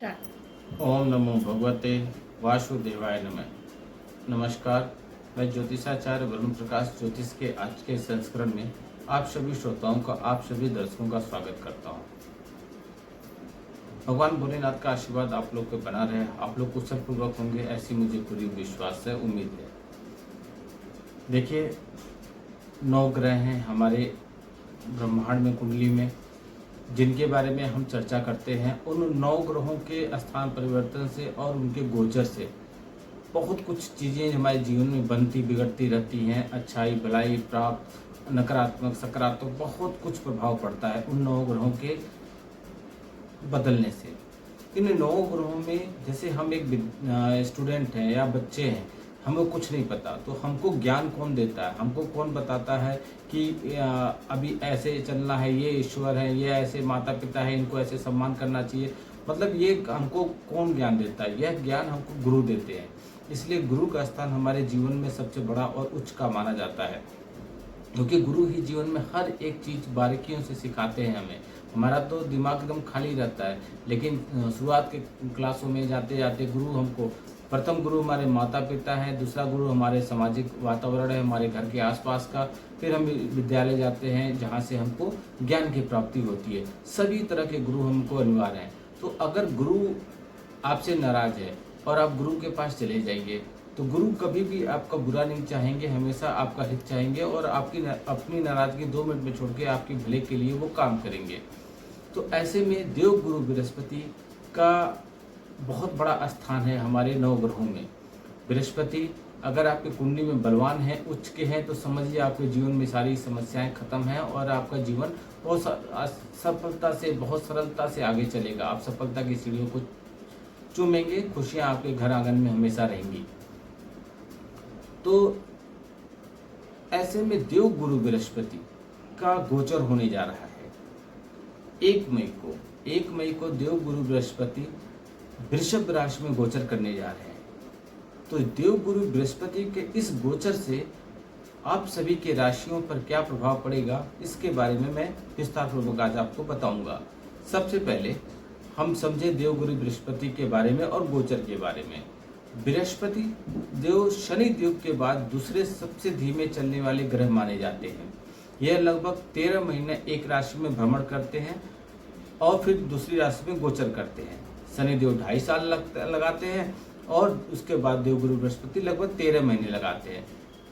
ओम नमो भगवते वासुदेवाय नमः। नमस्कार, मैं ज्योतिषाचार्य वरुण प्रकाश ज्योतिष के आज के संस्करण में आप सभी श्रोताओं का, आप सभी दर्शकों का स्वागत करता हूं। भगवान भोलेनाथ का आशीर्वाद आप लोग पे बना रहे, आप लोग कुशल पूर्वक होंगे, ऐसी मुझे पूरी विश्वास है, उम्मीद है। देखिए, 9 ग्रह हैं हमारे ब्रह्मांड में, कुंडली में, जिनके बारे में हम चर्चा करते हैं। उन 9 ग्रहों के स्थान परिवर्तन से और उनके गोचर से बहुत कुछ चीज़ें हमारे जीवन में बनती बिगड़ती रहती हैं। अच्छाई, भलाई, प्राप्त, नकारात्मक, सकारात्मक, बहुत कुछ प्रभाव पड़ता है उन 9 ग्रहों के बदलने से। इन 9 ग्रहों में जैसे हम एक स्टूडेंट हैं या बच्चे हैं, हमें कुछ नहीं पता, तो हमको ज्ञान कौन देता है, हमको कौन बताता है कि अभी ऐसे चलना है, ये ईश्वर है, ये ऐसे माता पिता है, इनको ऐसे सम्मान करना चाहिए। मतलब ये हमको कौन ज्ञान देता है? यह ज्ञान हमको गुरु देते हैं। इसलिए गुरु का स्थान हमारे जीवन में सबसे बड़ा और उच्च का माना जाता है, क्योंकि गुरु ही जीवन में हर एक चीज़ बारीकियों से सिखाते हैं हमें। हमारा तो दिमाग एकदम खाली रहता है, लेकिन शुरुआत के क्लासों में जाते जाते गुरु हमको, प्रथम गुरु हमारे माता पिता हैं, दूसरा गुरु हमारे सामाजिक वातावरण है, हमारे घर के आसपास का, फिर हम विद्यालय जाते हैं जहाँ से हमको ज्ञान की प्राप्ति होती है। सभी तरह के गुरु हमको अनिवार्य हैं। तो अगर गुरु आपसे नाराज है और आप गुरु के पास चले जाइए, तो गुरु कभी भी आपका बुरा नहीं चाहेंगे, हमेशा आपका हित चाहेंगे और आपकी अपनी नाराजगी 2 मिनट में छोड़ के आपके भले के लिए वो काम करेंगे। तो ऐसे में देव गुरु बृहस्पति का बहुत बड़ा स्थान है हमारे 9 ग्रहों में। बृहस्पति अगर आपके कुंडली में बलवान है, उच्च के हैं, तो समझिए आपके जीवन में सारी समस्याएं खत्म हैं और आपका जीवन बहुत सफलता से, बहुत सरलता से आगे चलेगा। आप सफलता की सीढ़ियों को चूमेंगे, खुशियां आपके घर आंगन में हमेशा रहेंगी। तो ऐसे में देव गुरु बृहस्पति का गोचर होने जा रहा है 1 मई को देव गुरु बृहस्पति वृषभ राशि में गोचर करने जा रहे हैं। तो देव गुरु बृहस्पति के इस गोचर से आप सभी के राशियों पर क्या प्रभाव पड़ेगा, इसके बारे में मैं विस्तार पूर्वक आज आपको बताऊंगा। सबसे पहले हम समझे देव गुरु बृहस्पति के बारे में और गोचर के बारे में। बृहस्पति देव शनि देव के बाद दूसरे सबसे धीमे चलने वाले ग्रह माने जाते हैं। यह लगभग 13 महीने एक राशि में भ्रमण करते हैं और फिर दूसरी राशि में गोचर करते हैं। शनिदेव 2.5 साल लगाते हैं और उसके बाद देवगुरु बृहस्पति लगभग 13 महीने लगाते हैं।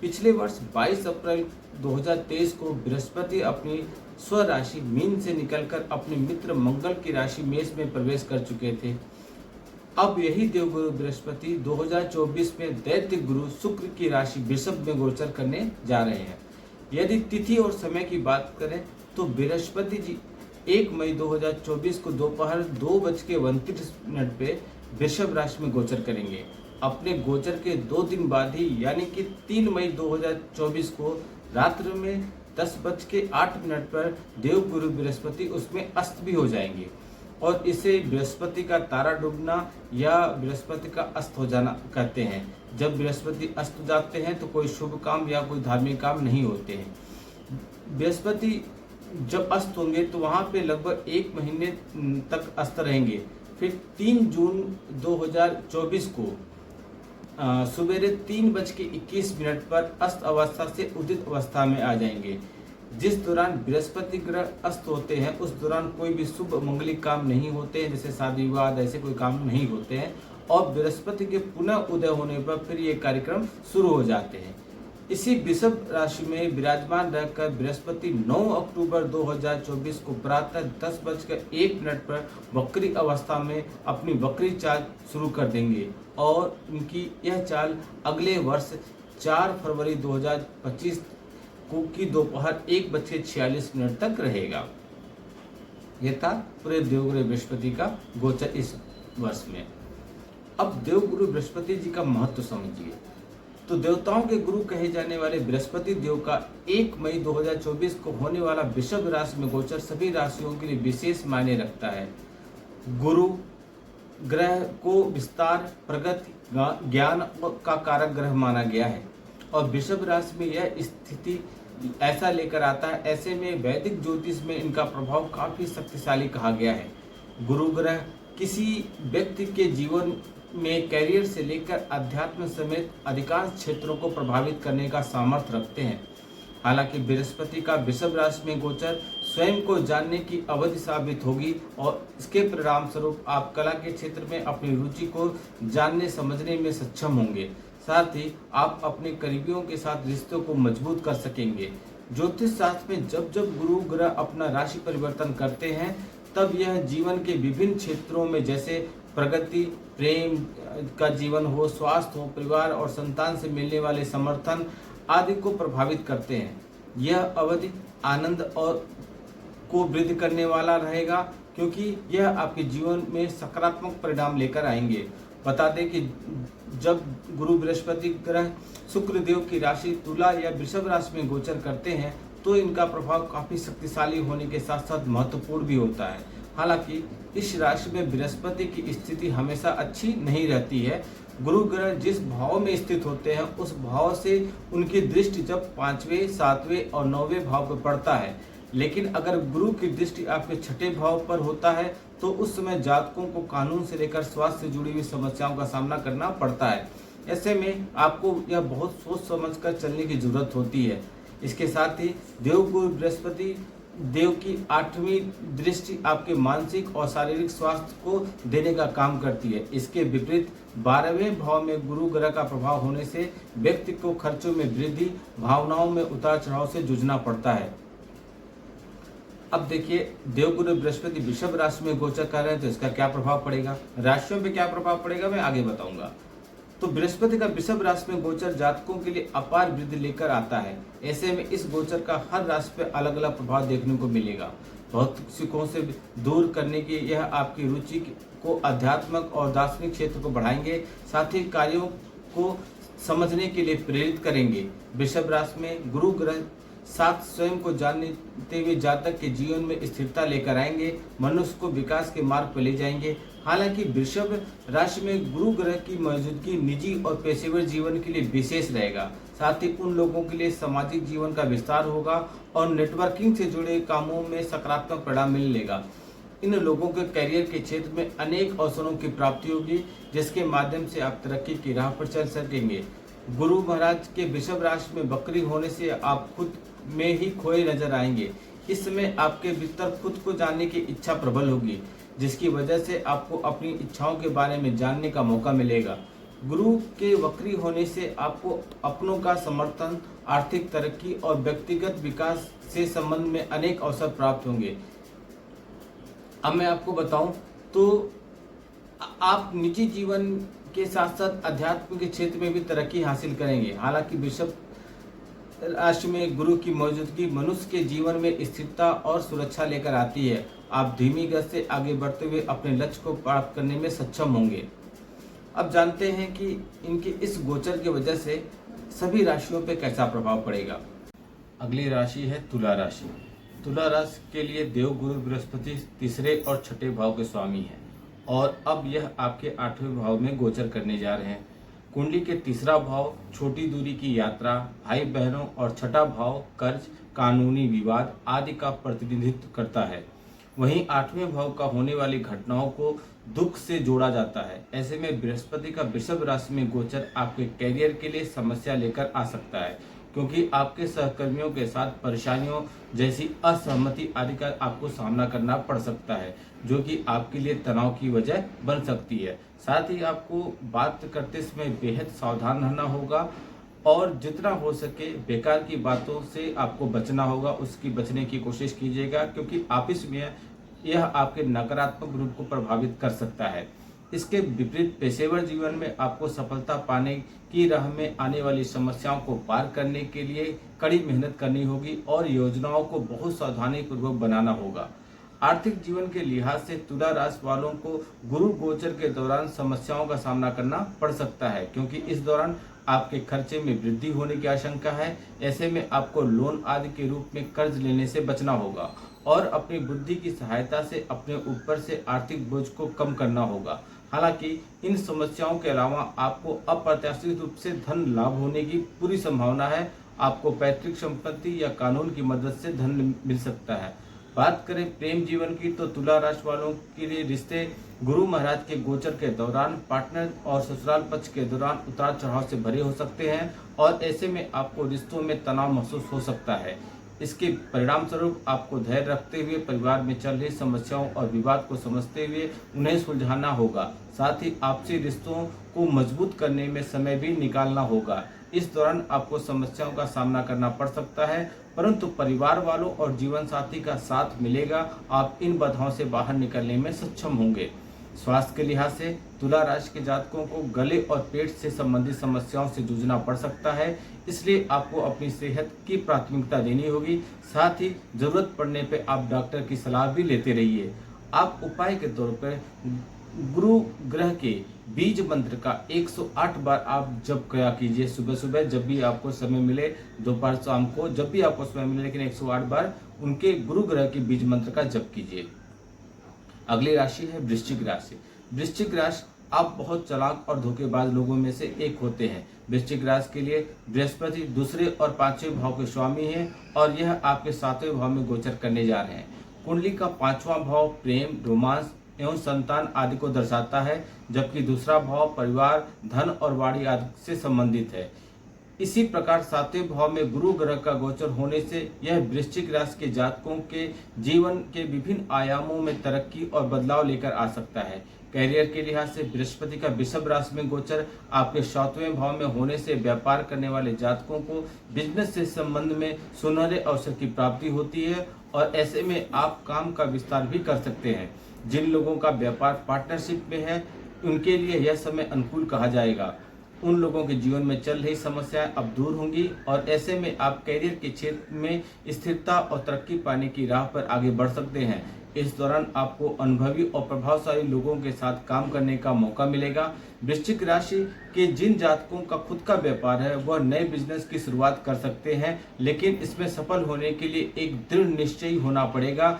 पिछले वर्ष 22 अप्रैल 2023 को बृहस्पति अपनी स्वराशि मीन से निकलकर अपने मित्र मंगल की राशि मेष में प्रवेश कर चुके थे। अब यही देवगुरु बृहस्पति 2024 में दैत्य गुरु शुक्र की राशि वृषभ में गोचर करने जा रहे हैं। यदि तिथि और समय की बात करें तो बृहस्पति जी 1 मई 2024 को दोपहर 2:29 पे वृषभ राशि में गोचर करेंगे। अपने गोचर के 2 दिन बाद ही यानी कि 3 मई 2024 को रात्रि में 10:08 पर देव गुरु बृहस्पति उसमें अस्त भी हो जाएंगे और इसे बृहस्पति का तारा डूबना या बृहस्पति का अस्त हो जाना कहते हैं। जब बृहस्पति अस्त जाते हैं तो कोई शुभ काम या कोई धार्मिक काम नहीं होते हैं। बृहस्पति जब अस्त होंगे तो वहां पे लगभग 1 महीने तक अस्त रहेंगे। फिर 3 जून 2024 को सवेरे 3:21 पर अस्त अवस्था से उदित अवस्था में आ जाएंगे। जिस दौरान बृहस्पति ग्रह अस्त होते हैं उस दौरान कोई भी शुभ मंगलिक काम नहीं होते हैं, जैसे शादी विवाह ऐसे कोई काम नहीं होते हैं और बृहस्पति के पुनः उदय होने पर फिर ये कार्यक्रम शुरू हो जाते हैं। इसी वृषभ राशि में विराजमान रहकर बृहस्पति 9 अक्टूबर 2024 को प्रातः 10:01 पर वक्री अवस्था में अपनी वक्री चाल शुरू कर देंगे और उनकी यह चाल अगले वर्ष 4 फरवरी 2025 को की दोपहर 1:46 तक रहेगा। यह था पूरे देवगुरु बृहस्पति का गोचर इस वर्ष में। अब देवगुरु बृहस्पति जी का महत्व समझिए। तो देवताओं के गुरु कहे जाने वाले बृहस्पति देव का 1 मई 2024 को होने वाला वृषभ राशि में गोचर सभी राशियों के लिए विशेष मायने रखता है। गुरु ग्रह को विस्तार, प्रगति, ज्ञान का कारक ग्रह माना गया है और वृषभ राशि में यह स्थिति ऐसा लेकर आता है। ऐसे में वैदिक ज्योतिष में इनका प्रभाव काफी शक्तिशाली कहा गया है। गुरु ग्रह किसी व्यक्ति के जीवन में कैरियर से लेकर अध्यात्म समेत अधिकांश क्षेत्रों को प्रभावित करने का सामर्थ्य रखते हैं। हालांकि बृहस्पति का वृषभ राशि में गोचर स्वयं को जानने की अवधि साबित होगी और इसके परिणाम स्वरूप आप कला के क्षेत्र में अपनी रुचि को जानने समझने में सक्षम होंगे। साथ ही आप अपने करीबियों के साथ रिश्तों को मजबूत कर सकेंगे। ज्योतिष शास्त्र में जब जब गुरु ग्रह अपना राशि परिवर्तन करते हैं तब यह जीवन के विभिन्न क्षेत्रों में जैसे प्रगति, प्रेम का जीवन हो, स्वास्थ्य हो, परिवार और संतान से मिलने वाले समर्थन आदि को प्रभावित करते हैं। यह अवधि आनंद और को वृद्धि करने वाला रहेगा क्योंकि यह आपके जीवन में सकारात्मक परिणाम लेकर आएंगे। बता दें कि जब गुरु बृहस्पति ग्रह शुक्र देव की राशि तुला या वृषभ राशि में गोचर करते हैं तो इनका प्रभाव काफी शक्तिशाली होने के साथ साथ महत्वपूर्ण भी होता है। हालांकि इस राशि में बृहस्पति की स्थिति हमेशा अच्छी नहीं रहती है। गुरु ग्रह जिस भाव में स्थित होते हैं उस भाव से उनकी दृष्टि जब 5वें, 7वें और 9वें भाव पर पड़ता है, लेकिन अगर गुरु की दृष्टि आपके 6ठे भाव पर होता है तो उस समय जातकों को कानून से लेकर स्वास्थ्य से जुड़ी हुई समस्याओं का सामना करना पड़ता है। ऐसे में आपको यह बहुत सोच समझकर चलने की जरूरत होती है। इसके साथ ही देवगुरु बृहस्पति देव की 8वीं दृष्टि आपके मानसिक और शारीरिक स्वास्थ्य को देने का काम करती है। इसके विपरीत 12वें भाव में गुरु ग्रह का प्रभाव होने से व्यक्ति को खर्चों में वृद्धि, भावनाओं में उतार चढ़ाव से जूझना पड़ता है। अब देखिए, देवगुरु बृहस्पति वृषभ राशि में गोचर कर रहे हैं तो इसका क्या प्रभाव पड़ेगा, राशियों पे क्या प्रभाव पड़ेगा मैं आगे बताऊंगा। तो बृहस्पति का वृषभ राशि में गोचर जातकों के लिए अपार वृद्धि लेकर आता है। ऐसे में इस गोचर का हर राशि पे अलग अलग प्रभाव देखने को मिलेगा। भौतिकों से दूर करने की यह आपकी रुचि को आध्यात्मिक और दार्शनिक क्षेत्र को बढ़ाएंगे, साथ ही कार्यों को समझने के लिए प्रेरित करेंगे। वृषभ राशि में गुरु ग्रह साथ स्वयं को जानते हुए जातक के जीवन में स्थिरता लेकर आएंगे, मनुष्य को विकास के मार्ग पर ले जाएंगे। हालांकि वृषभ राशि में गुरु ग्रह की मौजूदगी निजी और पेशेवर जीवन के लिए विशेष रहेगा। साथ ही उन लोगों के लिए सामाजिक जीवन का विस्तार होगा और नेटवर्किंग से जुड़े कामों में सकारात्मक परिणाम मिलेगा। इन लोगों के करियर के क्षेत्र में अनेक अवसरों की प्राप्ति होगी जिसके माध्यम से आप तरक्की की राह पर चल सकेंगे। गुरु महाराज के वृषभ राशि में वक्री होने से आप खुद में ही खोए नजर आएंगे। इस समय आपके भीतर खुद को जानने की इच्छा प्रबल होगी जिसकी वजह से आपको अपनी इच्छाओं के बारे में जानने का मौका मिलेगा। गुरु के वक्री होने से आपको अपनों का समर्थन, आर्थिक तरक्की और व्यक्तिगत विकास से संबंध में अनेक अवसर प्राप्त होंगे। अब मैं आपको बताऊं तो आप निजी जीवन के साथ साथ अध्यात्म के क्षेत्र में भी तरक्की हासिल करेंगे। हालांकि वृषभ राशि में गुरु की मौजूदगी मनुष्य के जीवन में स्थिरता और सुरक्षा लेकर आती है। आप धीमी गति से आगे बढ़ते हुए अपने लक्ष्य को प्राप्त करने में सक्षम होंगे। अब जानते हैं कि इनके इस गोचर की वजह से सभी राशियों पर कैसा प्रभाव पड़ेगा। अगली राशि है तुला राशि। तुला राशि के लिए देवगुरु बृहस्पति 3रे और 6ठे भाव के स्वामी हैं और अब यह आपके 8वें भाव में गोचर करने जा रहे हैं। कुंडली के 3रा भाव छोटी दूरी की यात्रा, भाई बहनों और 6ठा भाव कर्ज, कानूनी विवाद आदि का प्रतिनिधित्व करता है। वहीं 8वें भाव का होने वाली घटनाओं को दुख से जोड़ा जाता है। ऐसे में बृहस्पति का वृषभ राशि में गोचर आपके कैरियर के लिए समस्या लेकर आ सकता है क्योंकि आपके सहकर्मियों के साथ परेशानियों जैसी असहमति आदि का आपको सामना करना पड़ सकता है जो कि आपके लिए तनाव की वजह बन सकती है। साथ ही आपको बात करते समय बेहद सावधान रहना होगा और जितना हो सके बेकार की बातों से आपको बचना होगा, उसकी बचने की कोशिश कीजिएगा क्योंकि आपस में यह आपके नकारात्मक रूप को प्रभावित कर सकता है। इसके विपरीत पेशेवर जीवन में आपको सफलता पाने की राह में आने वाली समस्याओं को पार करने के लिए कड़ी मेहनत करनी होगी और योजनाओं को बहुत सावधानी पूर्वक बनाना होगा। आर्थिक जीवन के लिहाज से तुला राशि वालों को गुरु गोचर के दौरान समस्याओं का सामना करना पड़ सकता है क्योंकि इस दौरान आपके खर्चे में वृद्धि होने की आशंका है। ऐसे में आपको लोन आदि के रूप में कर्ज लेने से बचना होगा और अपनी बुद्धि की सहायता से अपने ऊपर से आर्थिक बोझ को कम करना होगा। हालांकि इन समस्याओं के अलावा आपको अप्रत्याशित रूप से धन लाभ होने की पूरी संभावना है। आपको पैतृक संपत्ति या कानून की मदद से धन मिल सकता है। बात करें प्रेम जीवन की तो तुला राशि वालों के लिए रिश्ते गुरु महाराज के गोचर के दौरान पार्टनर और ससुराल पक्ष के दौरान उतार चढ़ाव से भरे हो सकते हैं और ऐसे में आपको रिश्तों में तनाव महसूस हो सकता है। इसके परिणाम स्वरूप आपको धैर्य रखते हुए परिवार में चल रही समस्याओं और विवाद को समझते हुए उन्हें सुलझाना होगा। साथ ही आपसी रिश्तों को मजबूत करने में समय भी निकालना होगा। इस दौरान आपको समस्याओं का सामना करना पड़ सकता है, परंतु परिवार वालों और जीवन साथी का साथ मिलेगा। आप इन बाधाओं से बाहर निकलने में सक्षम होंगे। स्वास्थ्य के लिहाज से तुला राशि के जातकों को गले और पेट से संबंधित समस्याओं से जूझना पड़ सकता है, इसलिए आपको अपनी सेहत की प्राथमिकता देनी होगी। साथ ही जरूरत पड़ने पर आप डॉक्टर की सलाह भी लेते रहिए। आप उपाय के तौर पर गुरु ग्रह के बीज मंत्र का 108 बार आप जप किया कीजिए। सुबह सुबह जब भी आपको समय मिले, दोपहर शाम को जब भी आपको समय मिले, लेकिन 108 बार उनके गुरु ग्रह के बीज मंत्र का जप कीजिए। अगली राशि है वृश्चिक राशि। वृश्चिक राशि आप बहुत चालाक और धोखेबाज लोगों में से एक होते हैं। वृश्चिक राशि के लिए बृहस्पति दूसरे और पांचवें भाव के स्वामी हैं और यह आपके सातवें भाव में गोचर करने जा रहे हैं। कुंडली का पांचवां भाव प्रेम, रोमांस एवं संतान आदि को दर्शाता है, जबकि दूसरा भाव परिवार, धन और वाणी आदि से संबंधित है। इसी प्रकार सातवें भाव में गुरु ग्रह का गोचर होने से यह वृश्चिक राशि के जातकों के जीवन के विभिन्न आयामों में तरक्की और बदलाव लेकर आ सकता है। कैरियर के लिहाज से बृहस्पति का वृषभ राशि में गोचर आपके सातवें भाव में होने से व्यापार करने वाले जातकों को बिजनेस से संबंध में सुनहरे अवसर की प्राप्ति होती है और ऐसे में आप काम का विस्तार भी कर सकते हैं। जिन लोगों का व्यापार पार्टनरशिप में है उनके लिए यह समय अनुकूल कहा जाएगा। उन लोगों के जीवन में चल रही समस्याएं अब दूर होंगी और ऐसे में आप कैरियर के क्षेत्र में स्थिरता और तरक्की पाने की राह पर आगे बढ़ सकते हैं। इस दौरान आपको अनुभवी और प्रभावशाली लोगों के साथ काम करने का मौका मिलेगा। वृश्चिक राशि के जिन जातकों का खुद का व्यापार है वह नए बिजनेस की शुरुआत कर सकते हैं, लेकिन इसमें सफल होने के लिए एक दृढ़ निश्चयी होना पड़ेगा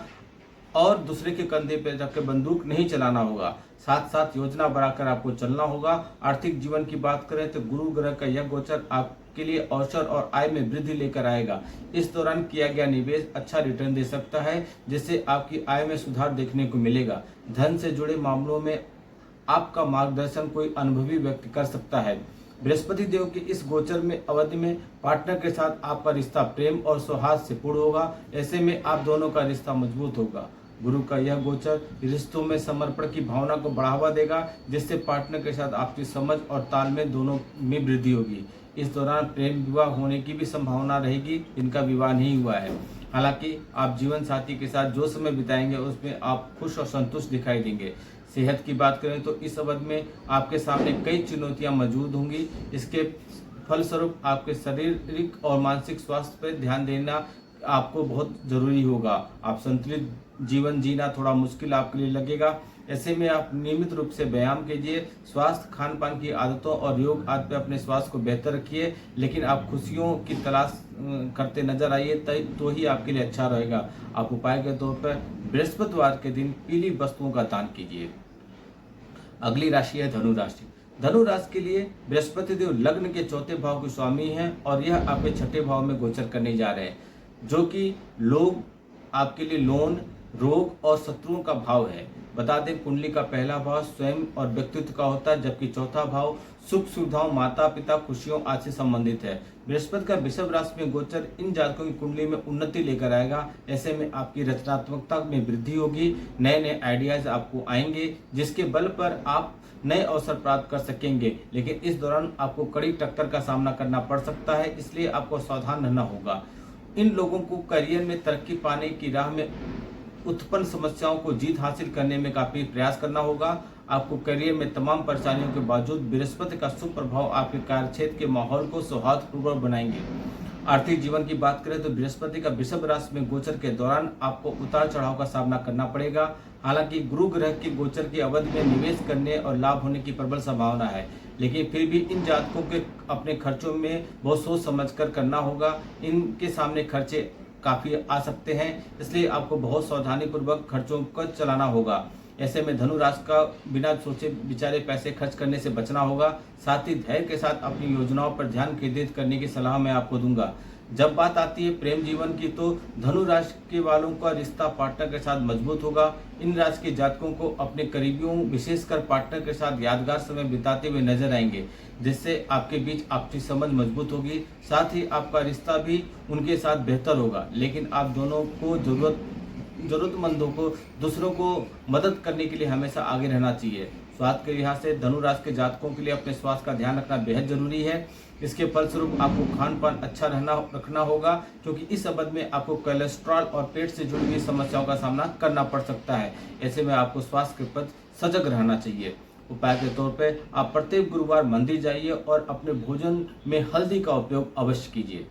और दूसरे के कंधे पर रखकर बंदूक नहीं चलाना होगा। साथ साथ योजना बनाकर आपको चलना होगा। आर्थिक जीवन की बात करें तो गुरु ग्रह का यह गोचर आपके लिए अवसर और आय में वृद्धि लेकर आएगा। इस दौरान किया गया निवेश अच्छा रिटर्न दे सकता है, जिससे आपकी आय में सुधार देखने को मिलेगा। धन से जुड़े मामलों में आपका मार्गदर्शन कोई अनुभवी व्यक्ति कर सकता है। बृहस्पति देव के इस गोचर में अवधि में पार्टनर के साथ आपका रिश्ता प्रेम और सौहार्द से पूर्ण होगा। ऐसे में आप दोनों का रिश्ता मजबूत होगा। गुरु का यह गोचर रिश्तों में समर्पण की भावना को बढ़ावा देगा, जिससे पार्टनर के साथ आपकी समझ और तालमेल दोनों में वृद्धि होगी। इस दौरान प्रेम विवाह होने की भी संभावना रहेगी जिनका विवाह नहीं हुआ है। हालांकि आप जीवन साथी के साथ जो समय बिताएंगे उसमें आप खुश और संतुष्ट दिखाई देंगे। सेहत की बात करें तो इस अवधि में आपके सामने कई चुनौतियां मौजूद होंगी। इसके फलस्वरूप आपके शारीरिक और मानसिक स्वास्थ्य पर ध्यान देना आपको बहुत जरूरी होगा। आप संतुलित जीवन जीना थोड़ा मुश्किल आपके लिए लगेगा। ऐसे में आप नियमित रूप से व्यायाम कीजिए, स्वास्थ्य खान पान की आदतों और योग आदि पे अपने स्वास्थ्य को बेहतर रखिए, लेकिन आप खुशियों की तलाश करते नजर आइए तो ही आपके लिए अच्छा रहेगा। आप उपाय के तौर पर बृहस्पतिवार के दिन पीली वस्तुओं का दान कीजिए। अगली राशि है धनु राशि। धनु राशि के लिए बृहस्पति देव लग्न के चौथे भाव के स्वामी हैं और यह आपके छठे भाव में गोचर करने जा रहे हैं, जो कि लोग आपके लिए लोन, रोग और शत्रुओं का भाव है। बता दें कुंडली का पहला भाव स्वयं और व्यक्तित्व का होता है, जबकि चौथा भाव सुख सुविधाओं, माता पिता, खुशियों आदि से संबंधित है। बृहस्पति का वृषभ राशि में गोचर इन जातकों की कुंडली में उन्नति लेकर आएगा। ऐसे में आपकी रचनात्मकता में वृद्धि होगी, नए नए आइडियाज आपको आएंगे, जिसके बल पर आप नए अवसर प्राप्त कर सकेंगे। लेकिन इस दौरान आपको कड़ी टक्कर का सामना करना पड़ सकता है, इसलिए आपको सावधान रहना होगा। इन लोगों को करियर में तरक्की पाने की राह में उत्पन्न समस्याओं को जीत हासिल करने में काफी प्रयास करना होगा। आपको करियर में तमाम परेशानियों के बावजूद बृहस्पति का शुभ प्रभाव आपके कार्यक्षेत्र के माहौल को सौहार्दपूर्ण बनाएंगे। आर्थिक जीवन की बात करें तो बृहस्पति का वृषभ राशि में गोचर के दौरान आपको उतार चढ़ाव का सामना करना पड़ेगा। हालांकि गुरु ग्रह के गोचर की अवधि में निवेश करने और लाभ होने की प्रबल संभावना है, लेकिन फिर भी इन जातकों के अपने खर्चों में बहुत सोच समझकर करना होगा। इनके सामने खर्चे काफ़ी आ सकते हैं, इसलिए आपको बहुत सावधानी पूर्वक खर्चों को चलाना होगा। ऐसे में धनु राशि का बिना सोचे विचारे पैसे खर्च करने से बचना होगा। साथ ही धैर्य के साथ अपनी योजनाओं पर ध्यान केंद्रित करने की सलाह मैं आपको दूंगा। जब बात आती है प्रेम जीवन की, तो धनु राशि के वालों का रिश्ता पार्टनर के साथ मजबूत होगा। इन राशि के जातकों को अपने करीबियों, विशेषकर पार्टनर के साथ यादगार समय बिताते हुए नजर आएंगे, जिससे आपके बीच आपसी समझ मजबूत होगी। साथ ही आपका रिश्ता भी उनके साथ बेहतर होगा। लेकिन आप दोनों को जरूरतमंदों को, दूसरों को मदद करने के लिए हमेशा आगे रहना चाहिए। स्वास्थ्य के लिहाज से धनु राशि के जातकों के लिए अपने स्वास्थ्य का ध्यान रखना बेहद जरूरी है। इसके फलस्वरूप आपको खान पान अच्छा रखना होगा, क्योंकि इस अवधि में आपको कोलेस्ट्रॉल और पेट से जुड़ी हुई समस्याओं का सामना करना पड़ सकता है। ऐसे में आपको स्वास्थ्य के प्रति सजग रहना चाहिए। उपाय के तौर पे आप प्रत्येक गुरुवार मंदिर जाइए और अपने भोजन में हल्दी का उपयोग अवश्य कीजिए।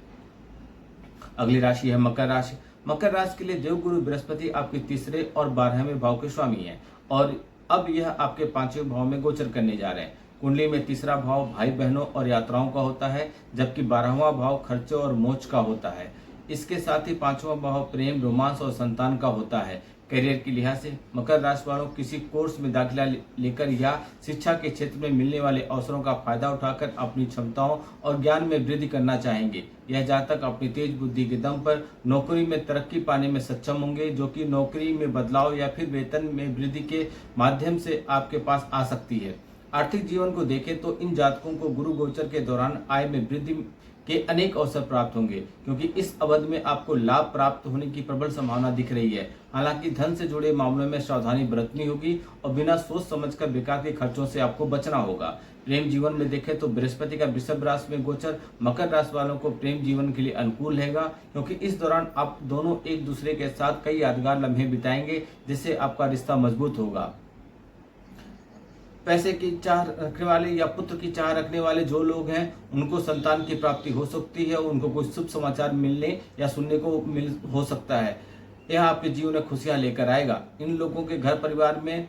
अगली राशि है मकर राशि। मकर राशि के लिए देवगुरु बृहस्पति आपके तीसरे और 12वें भाव के स्वामी हैं और अब यह आपके 5वें भाव में गोचर करने जा रहे हैं। कुंडली में तीसरा भाव भाई बहनों और यात्राओं का होता है, जबकि 12वां भाव खर्चों और मोक्ष का होता है। इसके साथ ही 5वां भाव प्रेम, रोमांस और संतान का होता है। करियर की लिहाज से मकर राशि वालों किसी कोर्स में दाखिला लेकर या शिक्षा के क्षेत्र में मिलने वाले अवसरों का फायदा उठाकर अपनी क्षमताओं और ज्ञान में वृद्धि करना चाहेंगे। यह जातक अपनी तेज बुद्धि के दम पर नौकरी में तरक्की पाने में सक्षम होंगे, जो कि नौकरी में बदलाव या फिर वेतन में वृद्धि के माध्यम से आपके पास आ सकती है। आर्थिक जीवन को देखें तो इन जातकों को गुरु गोचर के दौरान आय में वृद्धि के अनेक अवसर प्राप्त होंगे, क्योंकि इस अवधि में आपको लाभ प्राप्त होने की प्रबल संभावना दिख रही है। हालांकि धन से जुड़े मामलों में सावधानी बरतनी होगी और बिना सोच समझकर बेकार के खर्चों से आपको बचना होगा। प्रेम जीवन में देखें तो बृहस्पति का वृषभ राशि में गोचर मकर राशि वालों को प्रेम जीवन के लिए अनुकूल रहेगा, क्योंकि इस दौरान आप दोनों एक दूसरे के साथ कई यादगार लम्हे बिताएंगे, जिससे आपका रिश्ता मजबूत होगा। पैसे की चाह रखने वाले या पुत्र की चाह रखने वाले जो लोग हैं, उनको संतान की प्राप्ति हो सकती है। उनको कुछ शुभ समाचार मिलने या सुनने को हो सकता है। यह आपके जीवन में खुशियां लेकर आएगा। इन लोगों के घर परिवार में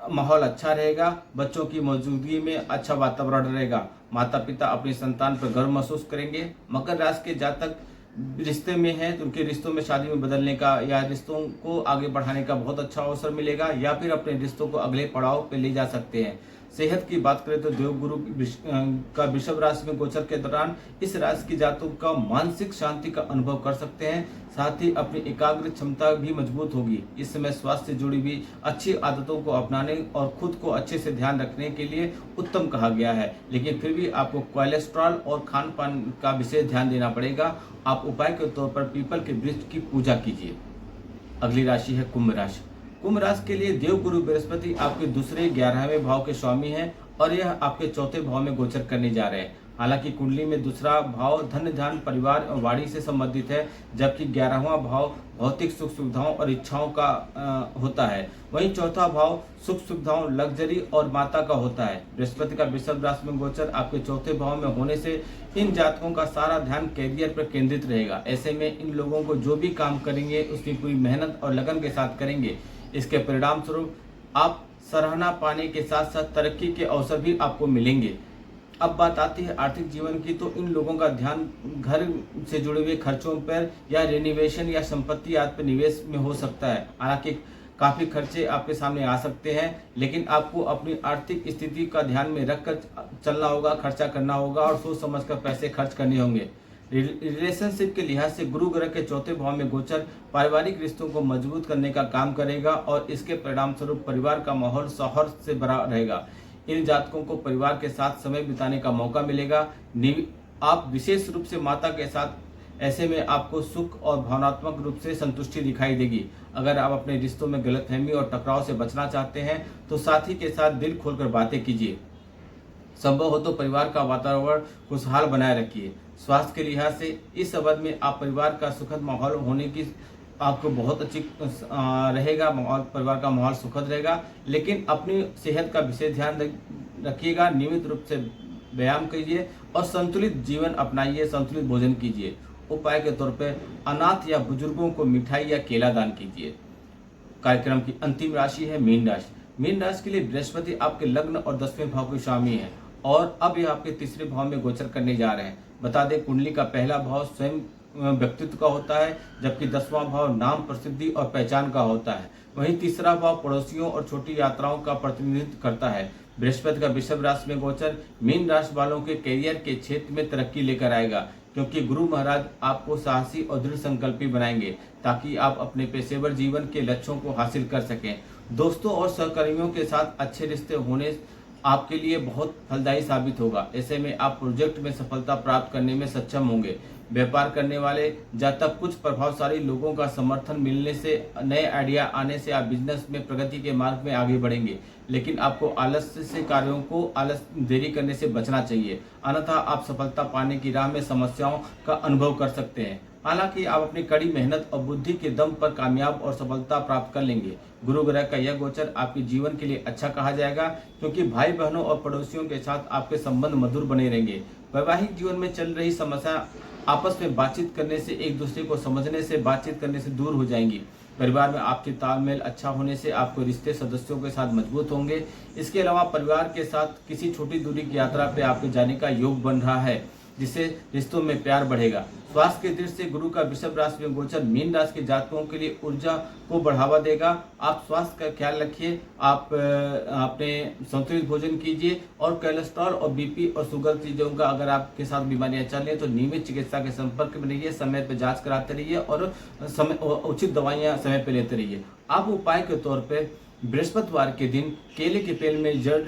माहौल अच्छा रहेगा। बच्चों की मौजूदगी में अच्छा वातावरण रहेगा। माता पिता अपनी संतान पर गर्व महसूस करेंगे। मकर राशि के जातक रिश्ते में हैं तो उनके रिश्तों में शादी में बदलने का या रिश्तों को आगे बढ़ाने का बहुत अच्छा अवसर मिलेगा, या फिर अपने रिश्तों को अगले पड़ाव पे ले जा सकते हैं। सेहत की बात करें तो देवगुरु का वृषभ राशि में गोचर के दौरान इस राशि की जातकों का मानसिक शांति का अनुभव कर सकते हैं। साथ ही अपनी एकाग्र क्षमता भी मजबूत होगी। इस समय स्वास्थ्य से जुड़ी हुई अच्छी आदतों को अपनाने और खुद को अच्छे से ध्यान रखने के लिए उत्तम कहा गया है, लेकिन फिर भी आपको कोलेस्ट्रॉल और खान पान का विशेष ध्यान देना पड़ेगा। आप उपाय के तौर पर पीपल के वृक्ष की पूजा कीजिए। अगली राशि है कुंभ राशि। कुंभ राशि के लिए देवगुरु बृहस्पति आपके दूसरे 11वें भाव के स्वामी हैं और यह आपके चौथे भाव में गोचर करने जा रहे हैं। हालांकि कुंडली में दूसरा भाव धन ध्यान परिवार और वाणी से संबंधित है, जबकि 11वां भाव भौतिक सुख सुविधाओं और इच्छाओं का होता है। वहीं चौथा भाव सुख सुविधाओं, लग्जरी और माता का होता है। बृहस्पति का वृषभ राशि में गोचर आपके चौथे भाव में होने से इन जातकों का सारा ध्यान कैरियर पर केंद्रित रहेगा। ऐसे में इन लोगों को जो भी काम करेंगे उसकी पूरी मेहनत और लगन के साथ करेंगे। इसके परिणाम स्वरूप आप सराहना पाने के साथ साथ तरक्की के अवसर भी आपको मिलेंगे। अब बात आती है आर्थिक जीवन की, तो इन लोगों का ध्यान घर से जुड़े हुए खर्चों पर या रेनोवेशन या संपत्ति आदि पर निवेश में हो सकता है। हालांकि काफी खर्चे आपके सामने आ सकते हैं, लेकिन आपको अपनी आर्थिक स्थिति का ध्यान में रखकर चलना होगा, खर्चा करना होगा और सोच समझकर पैसे खर्च करने होंगे। रिलेशनशिप के लिहाज से गुरु ग्रह के चौथे भाव में गोचर पारिवारिक रिश्तों को मजबूत करने का काम करेगा और इसके परिणाम स्वरूप परिवार का माहौल सौहार्द से भरा रहेगा। इन जातकों को परिवार के साथ समय बिताने का मौका मिलेगा। आप विशेष रूप से माता के साथ, ऐसे में आपको सुख और भावनात्मक रूप से संतुष्टि दिखाई देगी। अगर आप अपने रिश्तों में गलतफहमी और टकराव से बचना चाहते हैं तो साथी के साथ दिल खोलकर बातें कीजिए। संभव हो तो परिवार का वातावरण खुशहाल बनाए रखिए। स्वास्थ्य के लिहाज से इस अवधि में आप परिवार का सुखद माहौल होने की आपको बहुत अच्छी रहेगा। परिवार का माहौल सुखद रहेगा, लेकिन अपनी सेहत का विशेष ध्यान रखिएगा। नियमित रूप से व्यायाम कीजिए और संतुलित जीवन अपनाइए, संतुलित भोजन कीजिए। उपाय के तौर पर अनाथ या बुजुर्गों को मिठाई या केला दान कीजिए। कार्यक्रम की अंतिम राशि है मीन राशि। मीन राशि के लिए बृहस्पति आपके लग्न और 10वें भाव के स्वामी है और अब ये आपके तीसरे भाव में गोचर करने जा रहे हैं। बता दें, कुंडली का पहला भाव स्वयं व्यक्तित्व का होता है, जबकि 10वां भाव नाम, प्रसिद्धि और पहचान का होता है। वहीं तीसरा भाव पड़ोसियों और छोटी यात्राओं का प्रतिनिधित्व करता है। बृहस्पति का वृषभ राशि में गोचर मीन राशि वालों के करियर के क्षेत्र में तरक्की लेकर आएगा। क्योंकि गुरु महाराज आपको साहसी और दृढ़ संकल्पी बनाएंगे ताकि आप अपने पेशेवर जीवन के लक्ष्यों को हासिल कर सकें। दोस्तों और सहकर्मियों के साथ अच्छे रिश्ते होने आपके लिए बहुत फलदायी साबित होगा। ऐसे में आप प्रोजेक्ट में सफलता प्राप्त करने में सक्षम होंगे। व्यापार करने वाले जातक कुछ प्रभावशाली लोगों का समर्थन मिलने से, नए आइडिया आने से आप बिजनेस में प्रगति के मार्ग में आगे बढ़ेंगे। लेकिन आपको आलस्य से कार्यों को देरी करने से बचना चाहिए, अन्यथा आप सफलता पाने की राह में समस्याओं का अनुभव कर सकते हैं। हालांकि आप अपनी कड़ी मेहनत और बुद्धि के दम पर कामयाब और सफलता प्राप्त कर लेंगे। गुरु ग्रह का यह गोचर आपके जीवन के लिए अच्छा कहा जाएगा, क्योंकि भाई बहनों और पड़ोसियों के साथ आपके संबंध मधुर बने रहेंगे। वैवाहिक जीवन में चल रही समस्या आपस में बातचीत करने से, एक दूसरे को समझने से, बातचीत करने से दूर हो जाएंगी। परिवार में आपकी तालमेल अच्छा होने से आपके रिश्ते सदस्यों के साथ मजबूत होंगे। इसके अलावा परिवार के साथ किसी छोटी दूरी की यात्रा पे आपके जाने का योग बन रहा है, जिससे रिश्तों में प्यार बढ़ेगा। स्वास्थ्य की दृष्टि से गुरु का वृषभ राशि में गोचर मीन राशि के जातकों के लिए ऊर्जा को बढ़ावा देगा। आप स्वास्थ्य का ख्याल रखिए, आप अपने संतुलित भोजन कीजिए और कोलेस्ट्रॉल और बीपी और शुगर चीजों का अगर आपके साथ बीमारियां चल रही हैं तो नियमित चिकित्सा के संपर्क में रहिए, समय पर जांच कराते रहिए और उचित दवाइयां समय पर लेते रहिए। आप उपाय के तौर पर बृहस्पतिवार के दिन केले के पेड़ में जड़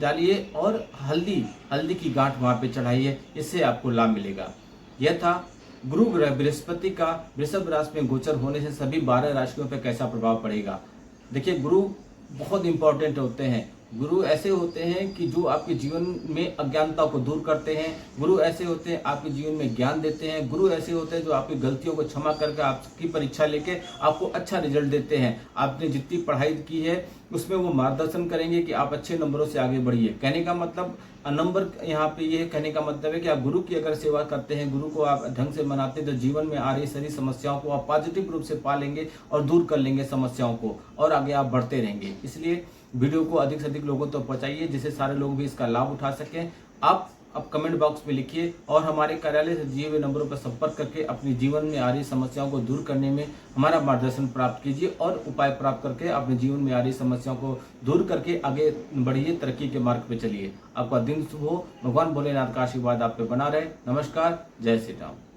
डालिए और हल्दी की गांठ वहां पे चढ़ाइए, इससे आपको लाभ मिलेगा। यह था गुरु ग्रह बृहस्पति का वृषभ राशि में गोचर होने से सभी 12 राशियों पर कैसा प्रभाव पड़ेगा। देखिए, गुरु बहुत इंपॉर्टेंट होते हैं। गुरु ऐसे होते हैं कि जो आपके जीवन में अज्ञानता को दूर करते हैं। गुरु ऐसे होते हैं आपके जीवन में ज्ञान देते हैं। गुरु ऐसे होते हैं जो आपकी गलतियों को क्षमा करके आपकी परीक्षा लेके आपको अच्छा रिजल्ट देते हैं। आपने जितनी पढ़ाई की है उसमें वो मार्गदर्शन करेंगे कि आप अच्छे नंबरों से आगे बढ़िए। कहने का मतलब नंबर यहाँ पे ये कहने का मतलब है कि आप गुरु की अगर सेवा करते हैं, गुरु को आप ढंग से मनाते हैं, तो जीवन में आ रही सारी समस्याओं को आप पॉजिटिव रूप से पा लेंगे और दूर कर लेंगे समस्याओं को, और आगे आप बढ़ते रहेंगे। इसलिए वीडियो को अधिक से अधिक लोगों तक पहुंचाइए, जिससे सारे लोग भी इसका लाभ उठा सकें। आप कमेंट बॉक्स में लिखिए और हमारे कार्यालय से दिए हुए नंबरों पर संपर्क करके अपने जीवन में आ रही समस्याओं को दूर करने में हमारा मार्गदर्शन प्राप्त कीजिए और उपाय प्राप्त करके अपने जीवन में आ रही समस्याओं को दूर करके आगे बढ़िए, तरक्की के मार्ग पे चलिए। आपका दिन शुभ हो। भगवान भोलेनाथ का आशीर्वाद आप पे बना रहे। नमस्कार, जय श्री राम।